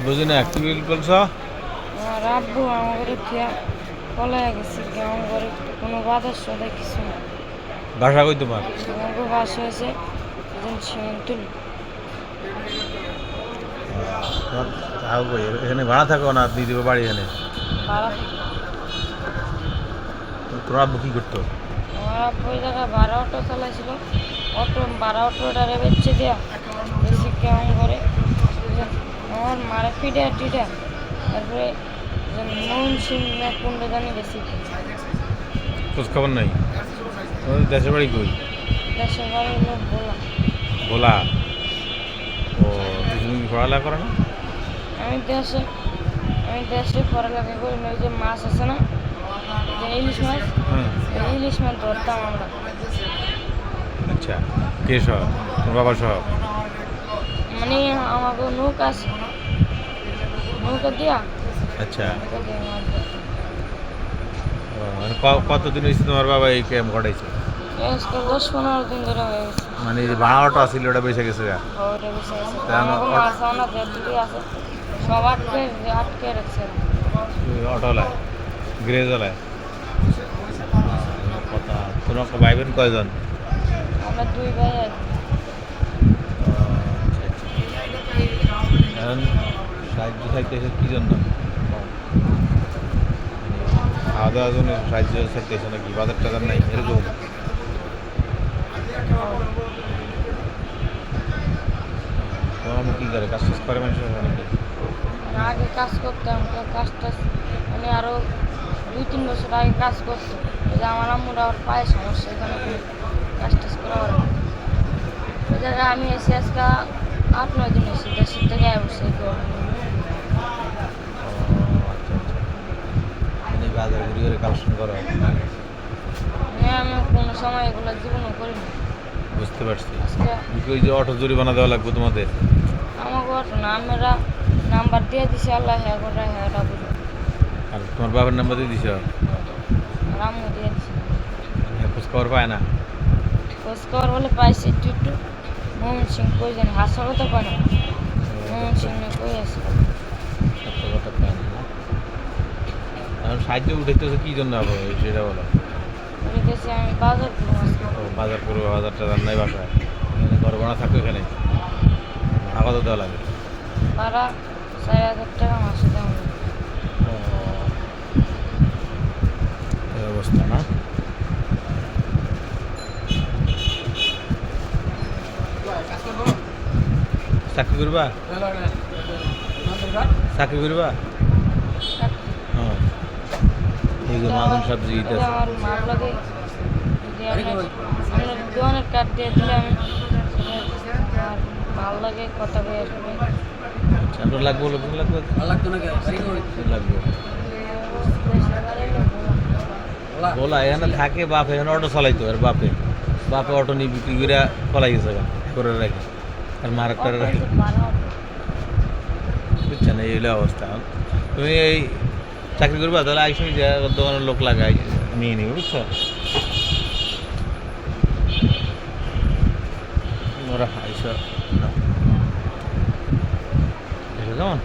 বুঝি না কি বলছ? আমার আব্বু আমার খেয়া পলায় গেছে কি আমার ঘরে কোনো বাধা সদা কিছু না। ভাষা কই তোমার? আমার বাসা হয়েছে একজন সীমান্তুল তোমার থাকো কই? এখানে ভাড়া থাকো না দিদি বাড়ি এখানে? ভাড়া থাকে। তোমার আব্বু কি করতো? আমার আব্বু ওই জায়গায় ভাড়া অটো চালাইছিল, অটো ভাড়া অটোটারে বেচে দেওয়া বেশি কেমন করে আমার মারা পিঠা টিটা, তারপরে মোহন সিং না কোনটা জানি বেশি খোঁজ খবর নাই? তোমাদের দেশের বাড়ি কই? দেশের বাড়ি হলো বলা। ভোলা। ও তুমি কি পড়ালেখা করো না? আমি দেশে আমি দেশে পড়ালেখা করি না। ওই যে মাছ আছে না, যে ইলিশ মাছ, হ্যাঁ। এই ইলিশ মাছ ধরতাম আমরা। আচ্ছা, কে সহ? তোমার বাবা সহ? মানে আমাকে নৌকা আছে, নৌকা দিয়া আচ্ছা। নৌকা দিয়ে মাছ ধরতাম। মানে কতদিন হয়েছে তোমার বাবা এই ক্যাম্প ঘটাইছে? আজকাল 10-15 দিন ধরে হয়ে গেছে। মানে এই যে ভাড়া অটো আসছিল ওটা বেঁচে গেছে গা? ওটা বেশি আছে, তা আমাকে মাছ আনা যেটুকুই আছে সব আটকে আটকে রাখছে। অটোলায়, গ্রেজওয়ালায় কথা। তোমার ভাই বোন কয়জন? আমরা 2 ভাই আর এখন সাহায্য চাইতে এসে কী জন্য? খাওয়া দাওয়ার জন্য সাহায্য চাইতে এসে নাকি? বাজার টাজার নাই এরকম? তোমার কী করে? কাজ টাজ করে মানুষের নাকি? আগে কাজ করতাম, তো কাজ টাজ মানে আরো 2-3 বছর আগে কাজ করতো। ওই যে আমার আম্মুর আবার পায়ে সমস্যা, এখানে কোনো কাজ টাজ করা হয় না। ওই জায়গায় আমি এসে আজকে 8-9 দিন এসেছি, দেশের থেকে বসে ও আচ্ছা আচ্ছা। মানে বাজার ঘুরে ঘুরে কালেকশন করো? আমি কোনো সময় এগুলো জীবনও করিনি। বুঝতে পারছি। আজকে ওই যে অটো জরিমানা দেওয়া লাগবে তোমাদের? আমাকে অটো না, আমরা নাম্বার দিয়ে দিছি, আল্লাহ হ্যাঁ করে হ্যাঁটা বুঝো। আর তোমার বাবার নাম্বার দিয়ে দিছ? আর আম্মু দিয়ে দিছি। হ্যাঁ, খোঁজ খবর পায় না? খোঁজ খবর বলে পাইছি একটু একটু। মোহন সিং কই জানি, হাসারও তো পায় না। মোহন সিং না কই আছে। সত্য কথা পায় না না? এখন সাহায্য উঠাইতেছে কী জন্য আবার সেটা বলো? বলিতেছি আমি বাজার করবো আজকে। ও বাজার করবো, বাজার টাজার নাই বাসায়? এখানে ঘর ভাড়া থাকো এখানে? ভাড়া কত দেওয়া লাগে? ভাড়া 4,000 টাকা মাসে দেওয়া হবে। ও, এই অবস্থা না? চাকরি করবা? চাকরি করবা? হ্যাঁ। এই যে মাদন সবজি এটা আছে। আমার মার লাগে, যদি আপনার দোকানের কার্ড দিয়ে দিলে আমি আর ভাল লাগে কথা কয়ে আসবে। আচ্ছা, আপনার লাগবে বলে তুমি লাগবে? লাগবে। বলা এখানে থাকে বাপ, এখানে অটো চালাইতো আর বাপে বাপে অটো নিয়ে বিক্রি করে ফলাই গেছে গা, করে রাখে আর মার করে রাখে। বুঝছেন এই হলো অবস্থা। তুমি এই চাকরি করবা তাহলে আইসি যে দোকানের লোক লাগাই নিয়ে নিবে, বুঝছো? ওরা আইসা কেমন